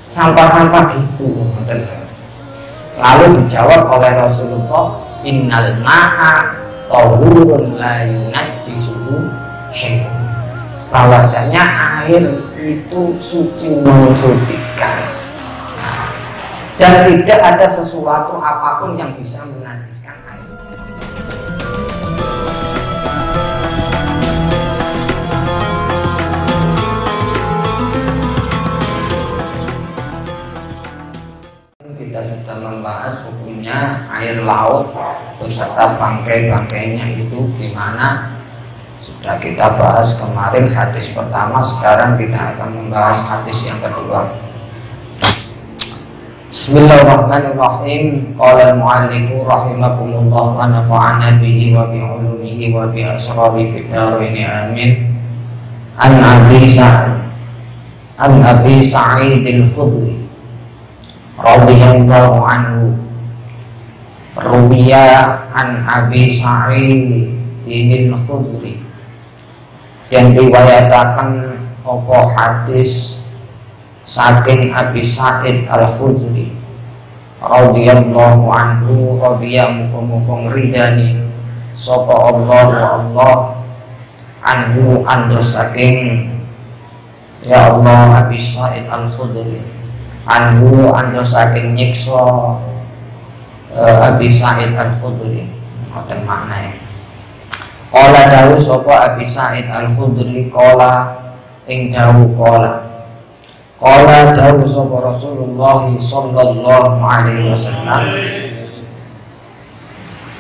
sampah-sampah gitu. Lalu dijawab oleh Rasulullah, innal ma'a tahurun la yunajjisuhu syai'un, bahwasanya air itu suci mensucikan, dan tidak ada sesuatu apapun yang bisa menajiskan air. Kita sudah membahas hukumnya air laut beserta bangkai-bangkainya itu gimana. Sudah kita bahas kemarin hadis pertama, sekarang kita akan membahas hadis yang kedua. Bismillahirrahmanirrahim. Qala al-mu'allifu rahimakumullah wa nafa'ana bihi wa bi ulumihi wa bi asrari fid dharain amin. An Abi Sa'id al-Khudri radhiyallahu anhu, ruwiya an Abi Sa'id al-Khudri, yang riwayatakan apa hadis saking Abi Sa'id al-Khudri radhiyallahu anhu, radhiyallahu ridani sapa Allah anhu anhu saking ya Allah Abi Sa'id al-Khudri anhu anhu saking nyiksa Abi Sa'id al-Khudri. Ngoten maknae. Qala dawu sapa Abi Sa'id al-Khudri, qala ing dawu qala dawu sapa Rasulullah sallallahu alaihi wasallam,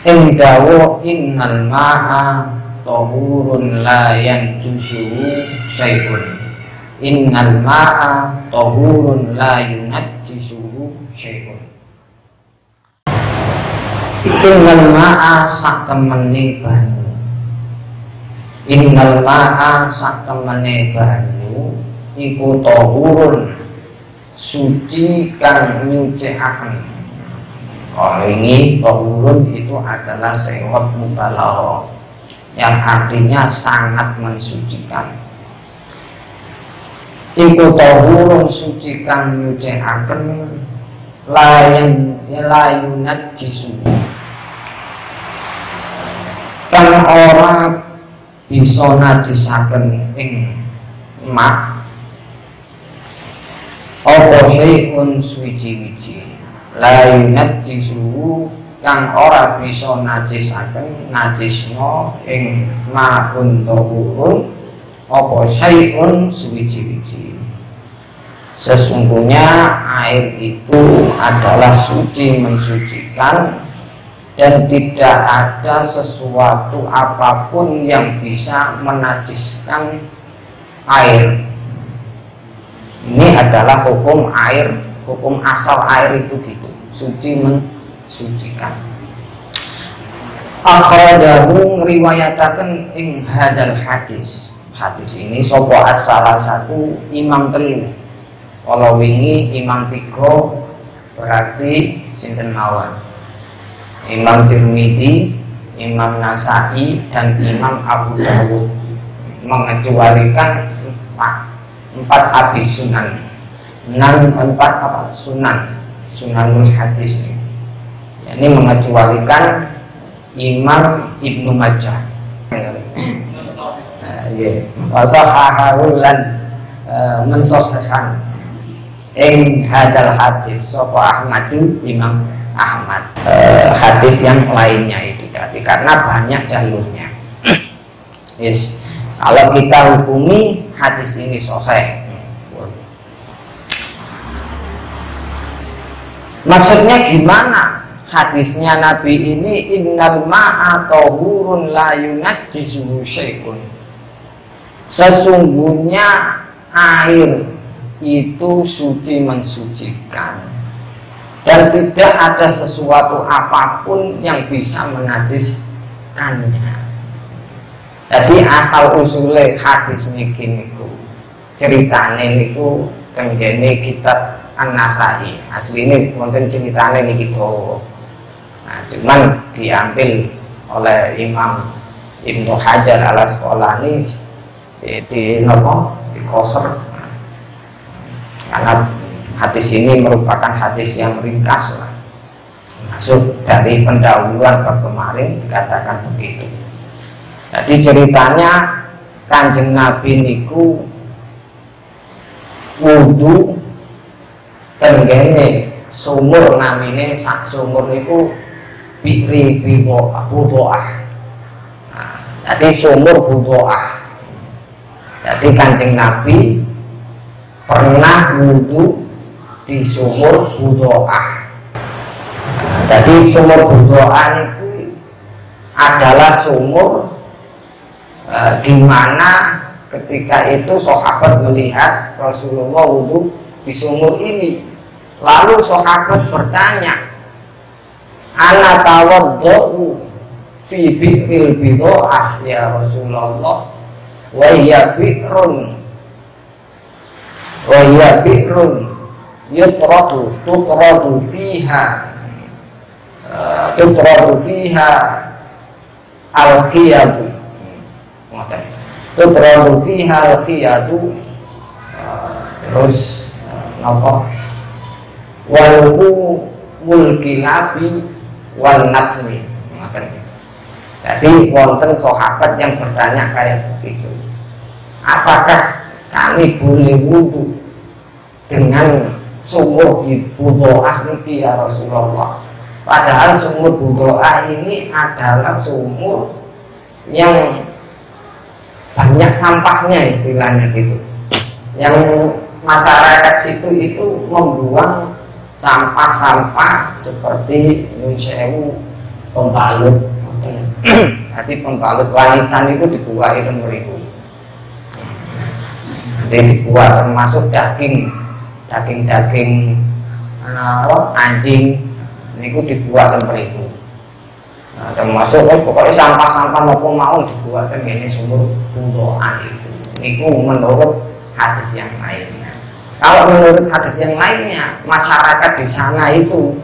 ing dawu innal ma'a tahurun la yanjusuhu syai'un, innal ma'a tahurun la yunajjisuhu syai'un. Innal ma'a sak temene banyu, innal ma'a sak temene banyu iku tahurun suci kang nyucikaken. Kalau ini tahurun itu adalah sewot mubalaghah, yang artinya sangat mensucikan. Iku tahurun suci kang nyucikaken layunat jisu, kang ora bisa najisaken ing mak apa syai'un suci-wici, layunat jisu kang ora bisa najisaken najisno ing ma'un tahurun apa syai'un suci-wici. Sesungguhnya air itu adalah suci mensucikan, dan tidak ada sesuatu apapun yang bisa menajiskan air. Ini adalah hukum air, hukum asal air itu gitu, suci mensucikan. Akhrajahu ngriwayataken ing hadal hadis. Hadis ini sapa salah satu imam telu. Kalau wingi imam tiga berarti sinten mawon? Imam Tirmidzi, Imam Nasa'i, dan Imam Abu Dawud, mengecualikan empat hadis sunan. Empat apa? Sunanul hadis ini. Ini mengecualikan Imam Ibnu Majah. Wasahahahu lan mensahihkan ing hadal hadis sapa Ahmadu, Imam Ahmad. Hadis yang lainnya itu tadi karena banyak jalurnya. Yes. Kalau kita hukumi hadis ini sahih, maksudnya gimana? Hadisnya Nabi ini innal ma'a tahurun la yunajjisuhu syai'un, sesungguhnya air itu suci mensucikan, dan tidak ada sesuatu apapun yang bisa menajiskannya. Jadi asal usulnya hadis niki niku ceritane niku tenggene kitab An-Nasa'i. Asline wonten ceritane niki to. Nah, cuman diambil oleh Imam Ibnu Hajar al-Asqalani di nopo di koser, karena hadis ini merupakan hadis yang ringkas lah, masuk dari pendahuluan ke kemarin dikatakan begitu. Jadi ceritanya Kanjeng Nabi niku wudu tenggene sumur, namine sak sumur niku Bi'ri Budoah. Nah, jadi sumur Budoah. Jadi Kanjeng Nabi pernah wudu di sumur Budoah. Nah, jadi sumur Budoah itu adalah sumur di mana ketika itu sahabat melihat Rasulullah wudu di sumur ini, lalu sahabat bertanya, ana tawaddu fi bi'ril bidoah ya Rasulullah, wa hiya bi'run tutradu fiha al-khiyadu, tutradu fiha al-khiyadu, terus napa waluhu mulkilabi wan natmi. Jadi wonten sahabat yang bertanya kayak begitu, apakah kami boleh wudu dengan sumur di Budoah niki ya Rasulullah? Padahal sumur Budoah ini adalah sumur yang banyak sampahnya, istilahnya gitu, yang masyarakat situ itu membuang sampah-sampah seperti sewu pembalut. Jadi pembalut wanita itu dibuat itu meriku, jadi dibuat termasuk daging anjing niku dibuat meriku. Nah, termasuk pokoknya sampah-sampah maupun mau dibuat ini sumur Budoah itu. Niku menurut hadis yang lainnya. Kalau menurut hadis yang lainnya, masyarakat di sana itu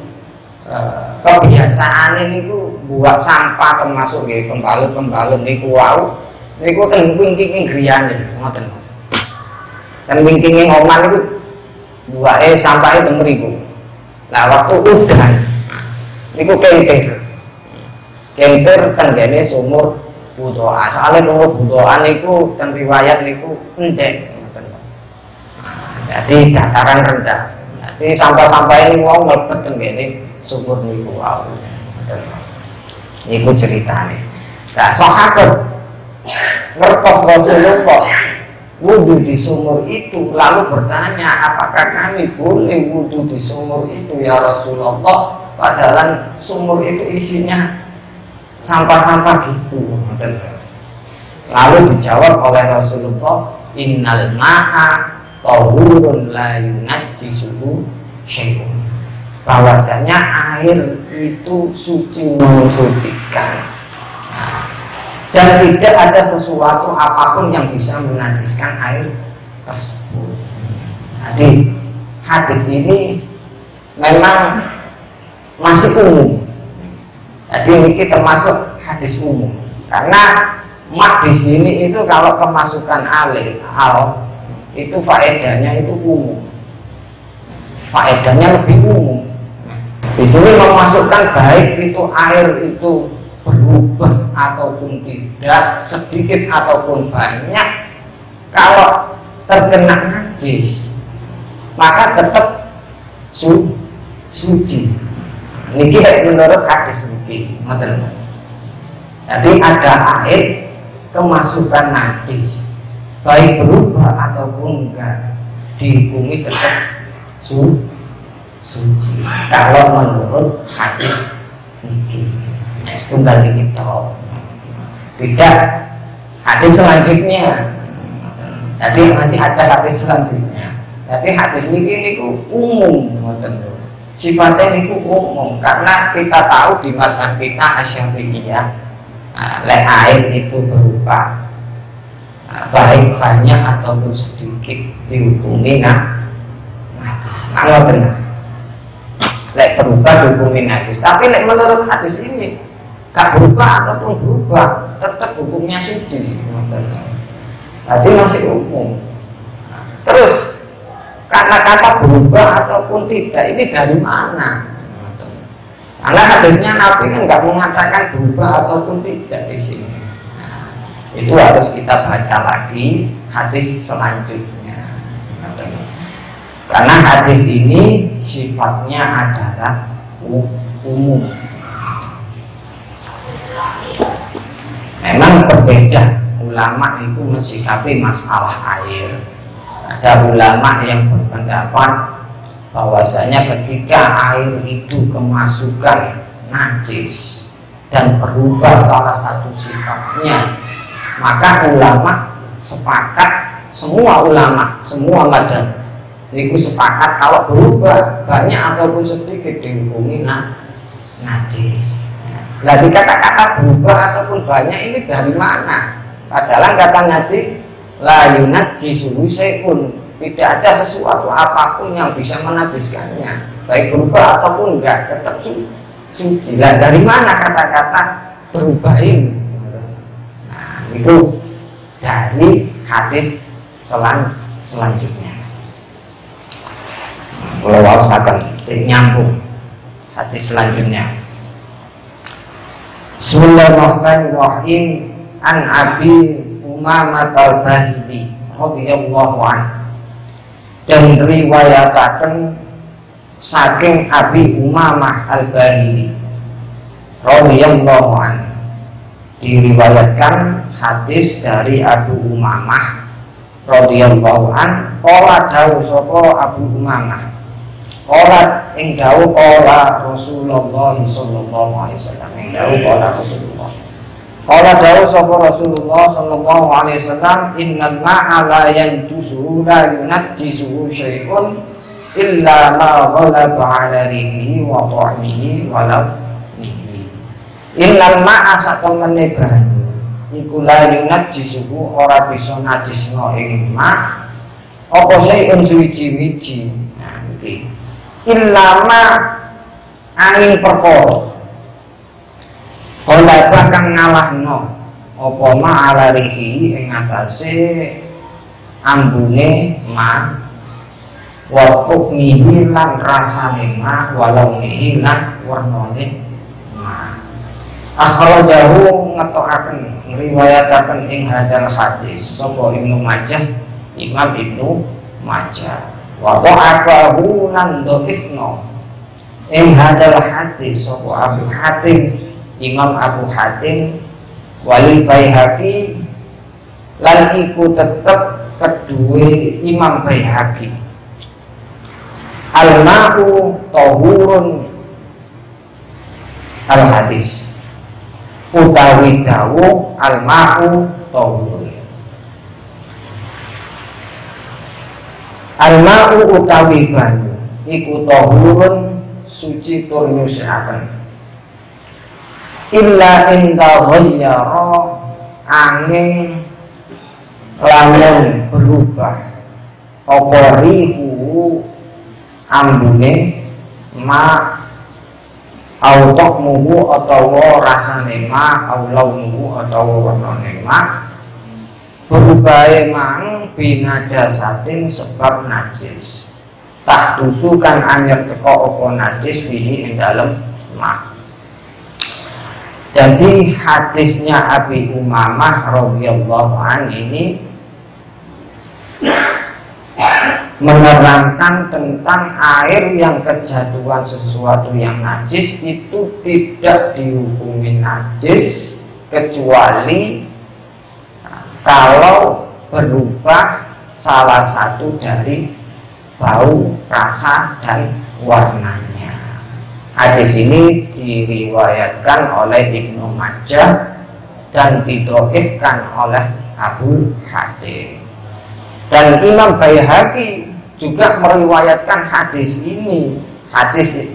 kebiasaan ini buat sampah termasuk ya pembalut niku wau niku ten wingking griyane ngoten. Dan wingking oman niku buake sampah itu mriku. Nah, waktu udan niku kenter tenggene sumur Budoah. Soalnya sumur Budoah niku ten riwayat niku endek ngoten. Jadi dataran rendah. Jadi sampah-sampah ini wau mlebet tenggene sumur niku wau. Niku ceritane. Nah, sahabat ngertos Rasulullah wudu di sumur itu, lalu bertanya, apakah kami boleh wudu di sumur itu ya Rasulullah? Padahal sumur itu isinya sampah-sampah gitu. Lalu dijawab oleh Rasulullah, innal ma'a tahurun la yunajjisuhu syai'un. Bahwasanya air itu suci, mensucikan, dan tidak ada sesuatu apapun yang bisa menajiskan air tersebut. Jadi hadis ini memang masih umum. Jadi ini termasuk hadis umum, karena mak di sini itu kalau kemasukan al itu faedahnya itu umum, faedahnya lebih umum. Di sini memasukkan baik itu air itu berubah ataupun tidak, sedikit ataupun banyak, kalau terkena najis maka tetap suci. Niki menurut hadis niki. Jadi ada air kemasukan najis, baik berubah ataupun enggak, dihukumi tetap suci. Kalau menurut hadis niki. Setunggal kita tidak hadis selanjutnya. Jadi masih ada hadis selanjutnya. Jadi hadis ini umum, sifatnya ini umum, karena kita tahu di madzhab kita Asy-Syafi'iyah, air itu berupa baik banyak ataupun sedikit dihukumi najis. Benar. Lek berubah dihukumi najis. Tapi lek menurut hadis ini gak berubah ataupun berubah, tetap hukumnya suci. Jadi masih umum. Terus kata-kata berubah ataupun tidak ini dari mana? Karena hadisnya Nabi kan nggak mengatakan berubah ataupun tidak di sini. Nah, itu harus kita baca lagi hadis selanjutnya. Karena hadis ini sifatnya adalah umum. Memang berbeda ulama itu mensikapi masalah air. Ada ulama yang berpendapat bahwasanya ketika air itu kemasukan najis dan berubah salah satu sifatnya, maka ulama sepakat, semua ulama, semua madzhab itu sepakat kalau berubah banyak ataupun sedikit dihukumi najis. Nah, kata-kata berubah ataupun banyak ini dari mana? Padahal katanya di la yunajjisuhu syai'un, tidak ada sesuatu apapun yang bisa menajiskannya, baik berubah ataupun enggak, tetap suci. Lah dari mana kata-kata berubah ini? Nah, itu dari hadis selanjutnya. Kalau wawasakan nyambung hadis selanjutnya. Bismillahirrahmanirrahim. An Abi Umamah al-Bahili radhiyallahu anhu, dan riwayataken saking Abi Umamah al-Bahili radhiyallahu anhu, diriwayatkan hadis dari Abu Umamah radhiyallahu anhu. Qala dawuh sapa Abu Umamah, qala ing dawuh qala Rasulullah sallallahu alaihi wasallam, ing dawuh qala Rasulullah, qala dawuh sapa Rasulullah sallallahu alaihi wasallam, innal ma'a la yanjusu la yunajjisuhu syai'un illa ma ghalaba 'ala rihi wa ta'mihi wa lawnihi. Innal ma'a satemene banyu iku la yunajjisuhu ora bisa najisno ing ma apa syai'un suwiji-wiji. Nah iki illa ma angin perkara kala bakang ngalahno apa ma ala rihi ing atase ambune ma wa tukmihi lan rasane ma walau nihi lan warnane ma. Akhrajahu ngetokaken ngriwayataken ing hadal hadis sapa Ibnu Majah, Imam Ibnu Majah, wa dha'afahu lan dhaifno ing hadal hadis sapa Abu Hatim, Imam Abu Hatim, Walil Baihaqi lan iku tetep kedue Imam Baihaqi. Al-ma'u tahurun al-hadis, utawi dawuh al-ma'u tahurun. Al-ma'u utawi banyu iku tahurun suci tur nyusahaken, illa inda ghayyara angin lamun berubah apa rihu ambune ma au tokmuhu atawa rasane ma au laumuhu atawa warnane ma, berubahe mang binajasatin sebab najis, tahdusukan anyar teko apa najis bihi ing dalem ma. Jadi hadisnya Abi Umamah radhiyallahu anhu ini menerangkan tentang air yang kejatuhan sesuatu yang najis itu tidak dihukumi najis kecuali kalau berubah salah satu dari bau, rasa, dan warnanya. Hadis ini diriwayatkan oleh Ibnu Majah dan didhaifkan oleh Abu Hatim. Dan Imam Baihaqi juga meriwayatkan hadis ini, hadis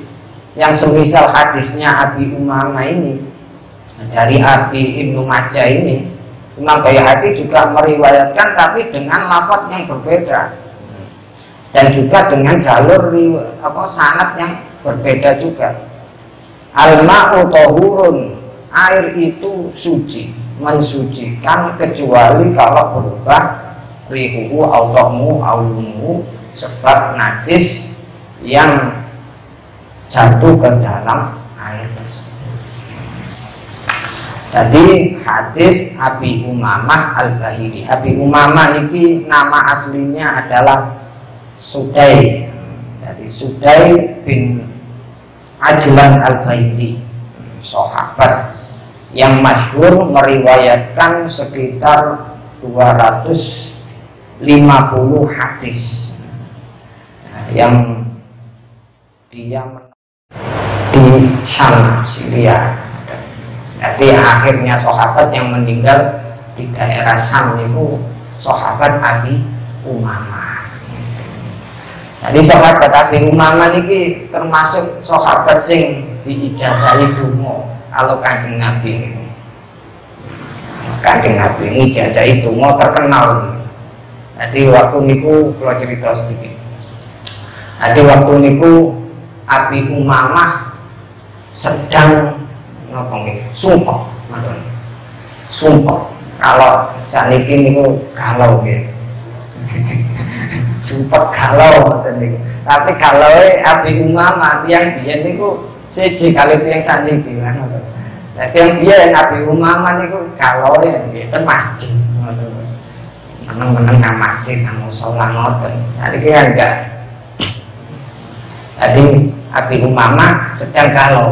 yang semisal hadisnya Abi Umamah ini dari Abi Ibnu Majah ini. Imam Baihaqi juga meriwayatkan tapi dengan lafaz yang berbeda dan juga dengan jalur sanad yang berbeda juga. Al-ma'u tahurun, air itu suci, mensucikan kecuali kalau berubah rihuhu au ta'mu au lumu sebab najis yang jatuh ke dalam air tersebut. Jadi hadis Abi Umamah Al-Bahili. Abi Umamah ini nama aslinya adalah Sudai. Jadi Sudai bin Ajlan Al-Bahili, sahabat yang masyhur meriwayatkan sekitar 250 hadis yang dia di Syam, Syria. Jadi akhirnya sahabat yang meninggal di daerah Syam itu sahabat Abi Umamah. Jadi sahabat Abi Umamah ini termasuk sahabat sing diijazahi donga kalau Kanjeng Nabi. Kanjeng Nabi ini ijazahi donga terkenal. Jadi waktu niku kalau cerita sedikit. Jadi waktu niku Abi Umamah sedang sumpah, sumpah. Kalau saniki niku galau nggih. Sumpah galau ngoten niku. Tapi kalau Abi Umamah yang biyen niku siji kali tiyang saniki kan. Dadi yang biyen Abi Umamah niku galau nggih ten masjid ngoten. Meneng-meneng nang masjid nang musala ngoten. Jadi ki enggak. Jadi Abi Umamah sedang galau.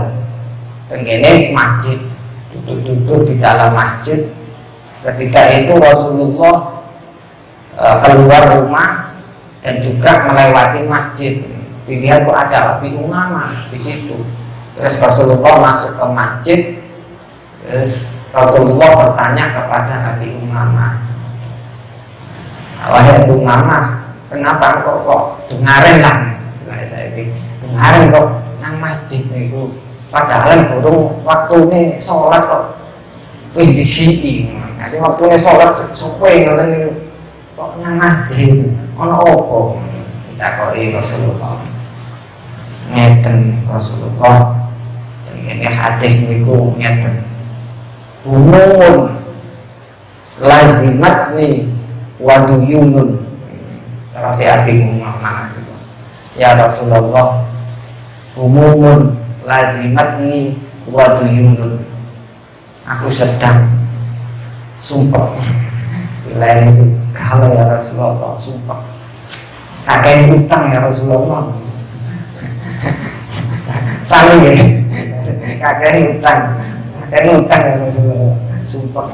Tenggene masjid, duduk-duduk di dalam masjid. Ketika itu Rasulullah keluar rumah dan juga melewati masjid. Dilihat kok ada Abi Umamah di situ. Terus Rasulullah masuk ke masjid. Terus Rasulullah bertanya kepada Abi Umamah, "Wahai Abi Umamah, kenapa kok dengarin lah?" Setelah saya ini dengarin kok nang masjid niku. Padahal burung waktu ini sholat kok wis disiki. Jadi waktu ini sholat sesuai ngoten niku kok nang masjid ana apa? Ditakoki Rasulullah. Ngeten Rasulullah. Ini hadis niku ngeten. Umun lazimatni wa duyunun. Terus Abi Umamah. Ya Rasulullah, umumun lazimatni wa duyunun. Aku sedang sumpah. Istilahnya itu kalau ya Rasulullah sumpah. Kakek utang ya Rasulullah. Saling ya. Kakek utang ya Rasulullah. Sumpah.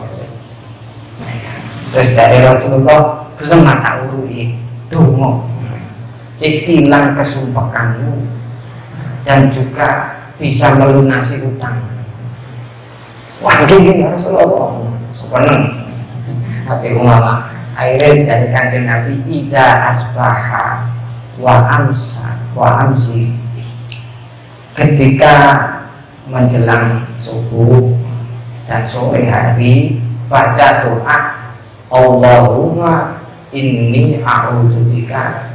Terus dari Rasulullah belum mata urui dongo. Cek hilang kesumpahanmu dan juga bisa melunasi utang. Wah gini ya Rasulullah, sepeneng. Tapi Umamah akhirnya dari Kanjeng Nabi ida asbaha wa amsi. Ketika menjelang subuh dan sore hari baca doa Allahumma inni a'udzubika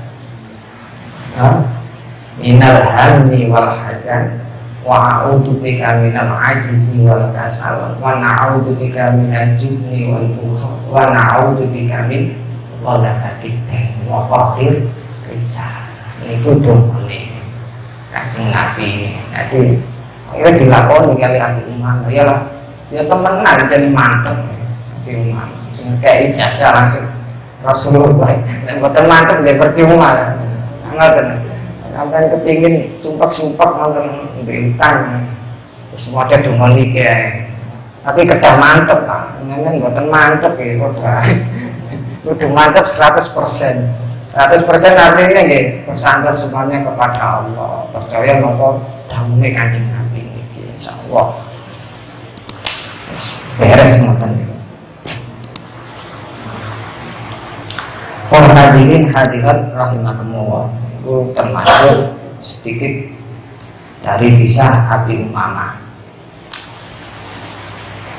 minal hammi wal hazan wa a'udzubika minal ajzi wal kasal wa na'udzubika minal jubni wal bukhl wa na'udzubika min ghalabati dain wa qahrir rijal. Niku dongane Kanjeng Nabi. Jadi akhirnya dilakoni kali Abi Umamah. Ya temenan jadi mantep Abi Umamah. Sing kei ijazah langsung Rasulullah. Dan boten mantep dia percuma. Ngoten. Sampeyan kepingin sumpek-sumpek wonten utang. Wis maca donga niki ae. Tapi kedah mantep, Pak. Ngene mboten mantep nggih padha. Kudu mantep 100%. 100% artinya nggih bersandar semuanya kepada Allah. Percaya napa dawuhe Kanjeng Nabi niki insyaallah. Beres ngoten niku. Para hadirin hadirat rahimakumullah. Itu termasuk sedikit dari kisah Abi Umamah.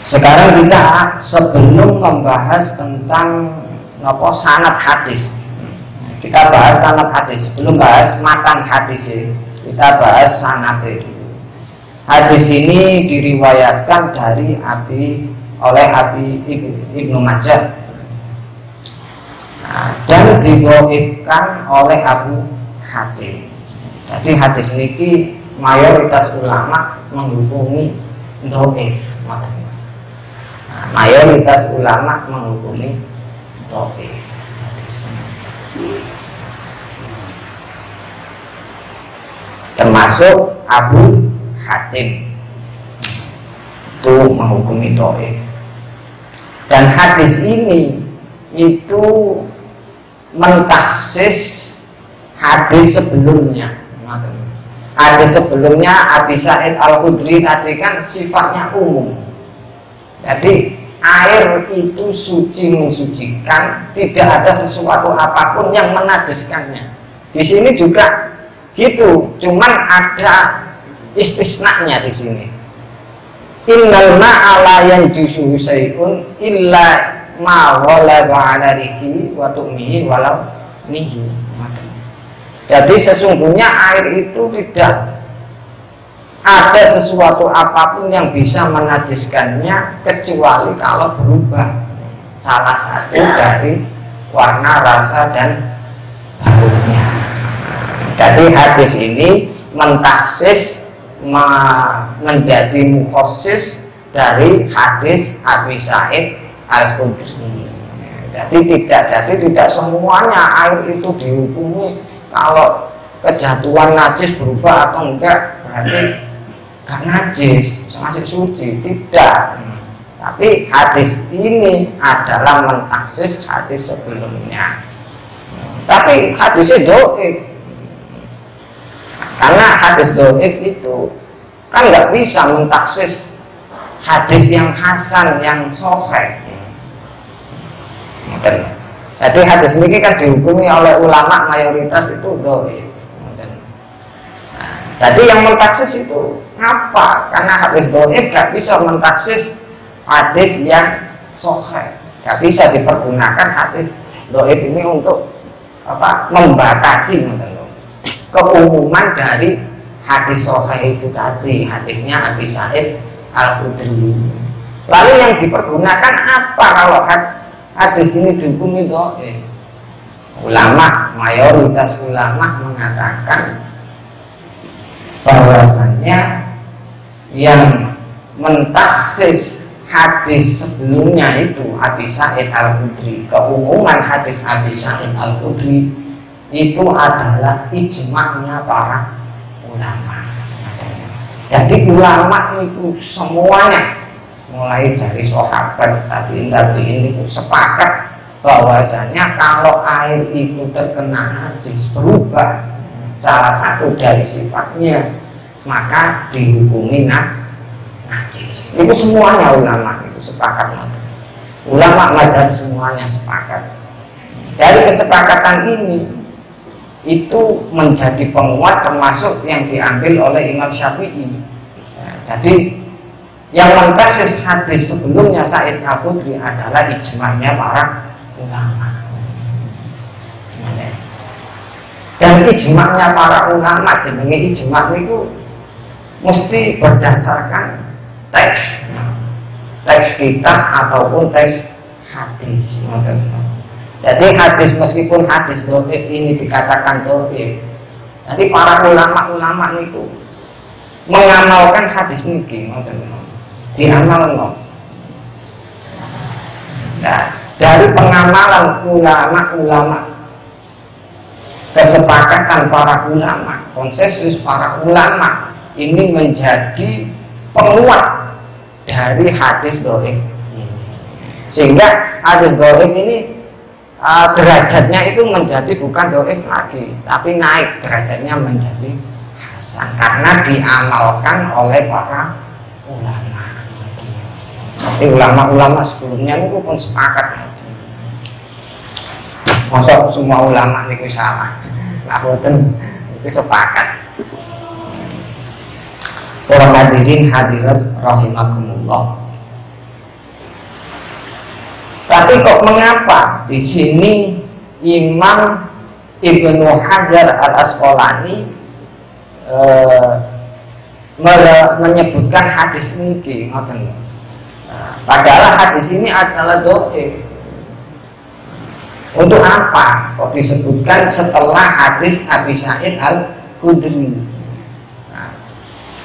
Sekarang kita sebelum membahas tentang sanad hadis, kita bahas sanad hadis. Sebelum bahas matan hadis, kita bahas sanad dulu. Hadis ini diriwayatkan dari Abi Ibnu Majah. dan didhaifkan oleh Abu Hatim. Jadi hadis niki mayoritas ulama menghukumi dhaif. Mayoritas ulama menghukumi dhaif hadisnya. Termasuk Abu Hatim itu menghukumi dhaif. Dan hadis ini itu mentaksis hadis sebelumnya. Hadis sebelumnya Abi Sa'id Al-Khudri tadi kan sifatnya umum. Jadi air itu suci mensucikan, tidak ada sesuatu apapun yang menajiskannya. Di sini juga gitu, cuman ada istisnanya di sini. Innal ma'a la yanjusu syai'un illa ma ghalaba 'ala rihi wa tu'mihi walau nihi. Jadi sesungguhnya air itu tidak ada sesuatu apapun yang bisa menajiskannya kecuali kalau berubah salah satu dari warna, rasa, dan baunya. Jadi hadis ini mentaksis menjadi mukhassis dari hadis Abi Sa'id Al-Khudri. Jadi tidak semuanya air itu dihukumi kalau kejatuhan najis berubah atau enggak berarti gak najis, masih suci, tidak. Tapi hadis ini adalah mentaksis hadis sebelumnya. Tapi hadisnya dhaif. Karena hadis dhaif itu kan nggak bisa mentaksis hadis yang hasan, yang sahih. Jadi hadis ini kan dihukumi oleh ulama mayoritas itu dhaif. Jadi yang mentaksis itu apa? Karena hadis dhaif gak bisa mentaksis hadis yang sahih. Gak bisa dipergunakan hadis dhaif ini untuk apa? Membatasi keumuman dari hadis sahih itu tadi, hadisnya Abi Sa'id Al-Khudri. Lalu yang dipergunakan apa kalau hadis ini dihukumi dhaif? Ulama, mayoritas ulama mengatakan bahwasanya yang mentaksis hadis sebelumnya itu Abi Sa'id Al-Khudri, keumuman hadis Abi Sa'id Al-Khudri itu adalah ijma'nya para ulama. Jadi ulama itu semuanya mulai dari sahabat, tabi'in itu sepakat bahwasanya kalau air itu terkena najis berubah salah satu dari sifatnya maka dihukumi najis. Itu semuanya ulama itu sepakat. Ulama madzhab semuanya sepakat. Dari kesepakatan ini itu menjadi penguat termasuk yang diambil oleh Imam Syafi'i. Jadi yang mentaksis hadis sebelumnya Sa'id Al-Khudri adalah ijma'nya para ulama. Dan ijma'nya para ulama, jenenge ijma' itu mesti berdasarkan teks kitab ataupun teks hadis. Jadi hadis meskipun hadis dhaif ini dikatakan dhaif, jadi para ulama itu mengamalkan hadis niki, diamalkan. Nah, dari pengamalan ulama, kesepakatan para ulama, konsensus para ulama ini menjadi penguat dari hadis dhaif ini, sehingga hadis dhaif ini derajatnya itu menjadi bukan dhaif lagi, tapi naik derajatnya menjadi hasan karena diamalkan oleh para ulama. Jadi ulama-ulama sebelumnya itu pun sepakat. Masuk semua ulama itu salah, lakukan itu sepakat. Para hadirin hadirat rahimakumullah. Tapi kok mengapa di sini Imam Ibnu Hajar Al-Asqalani menyebutkan hadis ini? Padahal hadis ini adalah dhaif. Untuk apa kok disebutkan setelah hadis Abi Sa'id Al-Khudri? Nah,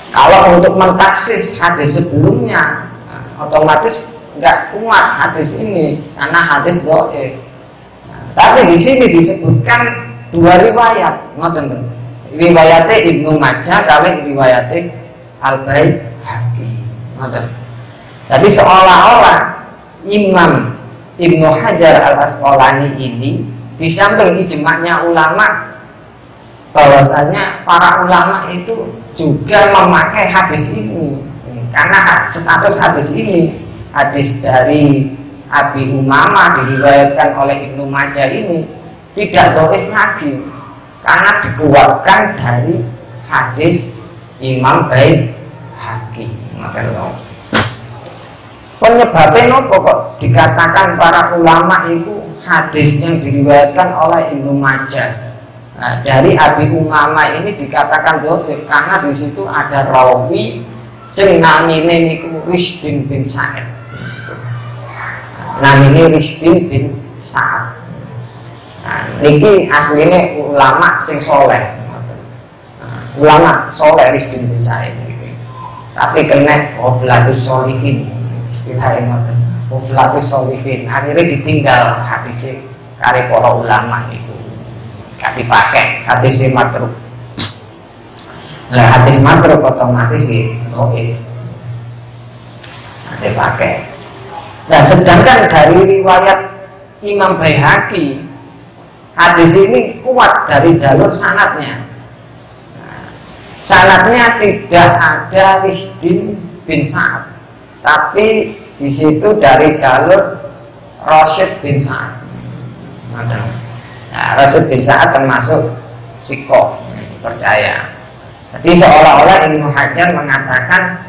kalau untuk mentaksis hadis sebelumnya, otomatis nggak kuat hadis ini karena hadis dhaif. Tapi di sini disebutkan dua riwayat, ngoten. Riwayatnya Ibnu Majah kali riwayatnya Al-Baihaqi, ngoten. Jadi seolah-olah Imam Ibnu Hajar Al-Asqalani ini di samping ijma'nya ulama, bahwasanya para ulama itu juga memakai hadis ini, karena status hadis ini, hadis dari Abi Umamah diriwayatkan oleh Ibnu Majah ini tidak dhaif lagi karena dikuatkan dari hadis Imam Baihaqi. Penyebabnya nopo kok dikatakan para ulama itu hadis yang diriwayatkan oleh Ibnu Majah, nah, dari Abi Umamah ini dikatakan dhaif karena di situ ada rawi sing namine niku Rishdin bin Sa'id. Namine Rishdin bin Sa'ad. Nah, niki aslinya ulama sing soleh. Ulama soleh Rishdin bin Sa'id niki. Tapi kena waflatus sholihin, istilahnya waflatus sholihin. Akhirnya ditinggal hadis kare para ulama itu. Gak dipakai hadis matruk. Lah hadis matruk otomatis dhaif. Dipakai. Dan sedangkan dari riwayat Imam Baihaqi, hadis ini kuat dari jalur sanadnya. Nah, sanadnya tidak ada Rishdin bin Sa'ad, tapi di situ dari jalur Rasyid bin Sa'ad. Nah, Rasyid bin Sa'ad termasuk sikoh, percaya. Jadi seolah-olah Ibnu Hajar mengatakan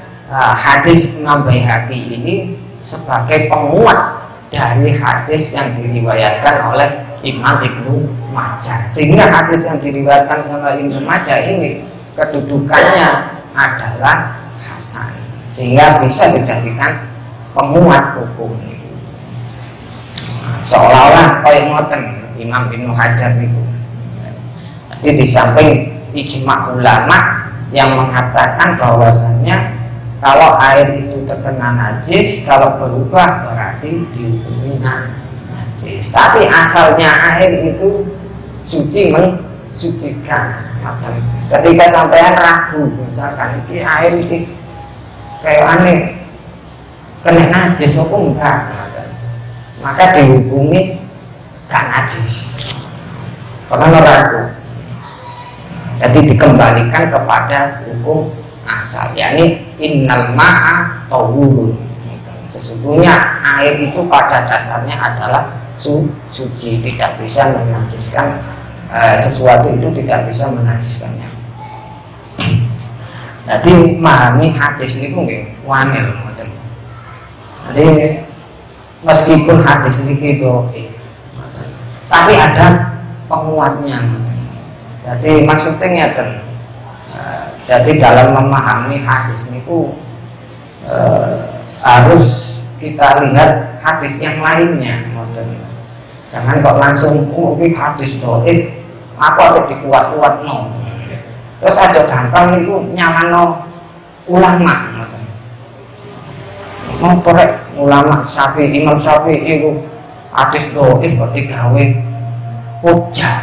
hadis Imam Baihaqi ini sebagai penguat dari hadis yang diriwayatkan oleh Imam Ibnu Majah, sehingga hadis yang diriwayatkan oleh Ibnu Majah ini kedudukannya adalah hasan, sehingga bisa dijadikan penguat hukum itu. Seolah-olah kayak ngoten Imam Ibnu Hajar itu. Jadi di samping ijma' ulama yang mengatakan bahwasanya kalau air itu terkena najis, kalau berubah berarti dihukumi najis. Tapi asalnya air itu suci mensucikan. Ketika sampean ragu, misalkan ini air itu kayak aneh kena najis, apa enggak? Maka dihukumi gak najis. Karena ragu. Jadi dikembalikan kepada hukum asal, yakni innal ma'a tahurun. Sesungguhnya air itu pada dasarnya adalah suci, tidak bisa menajiskan sesuatu, itu tidak bisa menajiskannya. Jadi memahami hadis itu nggih wanil. Jadi meskipun hadis ini dhaif, tapi ada penguatnya. Jadi maksudnya ngeten. Jadi dalam memahami hadis niku harus kita lihat hadis yang lainnya. Jangan kok langsung ini hadis dhaif, apa kok dikuat-kuat no. Terus aja gampang niku nyalano ulama. Mau korek ulama Syafi'i, Imam Syafi'i itu hadis dhaif kok digawe hujjah.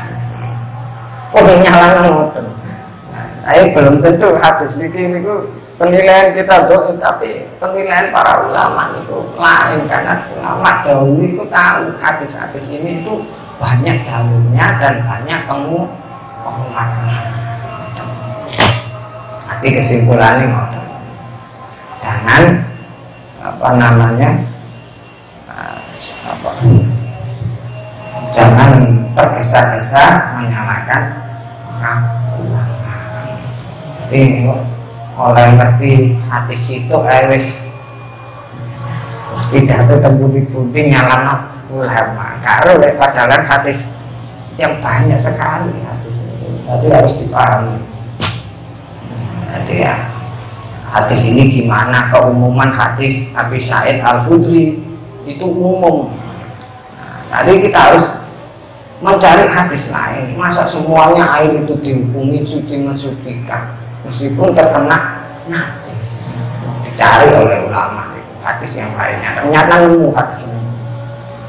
Oh nyalano ngoten. Ayo belum tentu hadis ini penilaian kita doa, tapi penilaian para ulama itu lain, karena ulama dahulu itu tahu hadis-hadis ini itu banyak jalurnya dan banyak penguatnya. Jadi kesimpulannya jangan jangan tergesa-gesa menyalahkan orang ulama. Jadi oleh ngerti hadis itu wis pidato tembung-tembung nyalana ulama. Kalau padahal hadis yang banyak sekali hadis itu, jadi harus dipahami. Jadi ya hadis ini gimana, keumuman hadis Abi Sa'id Al-Khudri itu umum. Tadi kita harus mencari hadis lain. Masa semuanya air itu dihukumi suci mensucikan meskipun terkena najis? Dicari oleh ulama itu hadis yang lainnya, ternyata nemu hadis ini,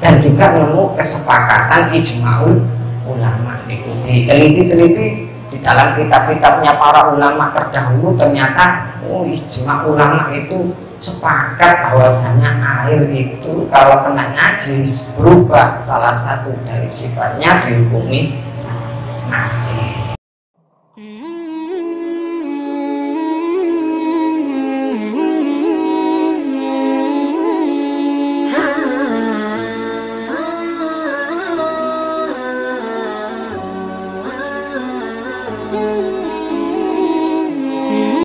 dan juga nemu kesepakatan ijma'ul ulama itu. Diteliti-teliti di dalam kitab-kitabnya para ulama terdahulu, ternyata ijma' ulama itu sepakat bahwasanya air itu kalau kena najis berubah salah satu dari sifatnya dihukumi najis.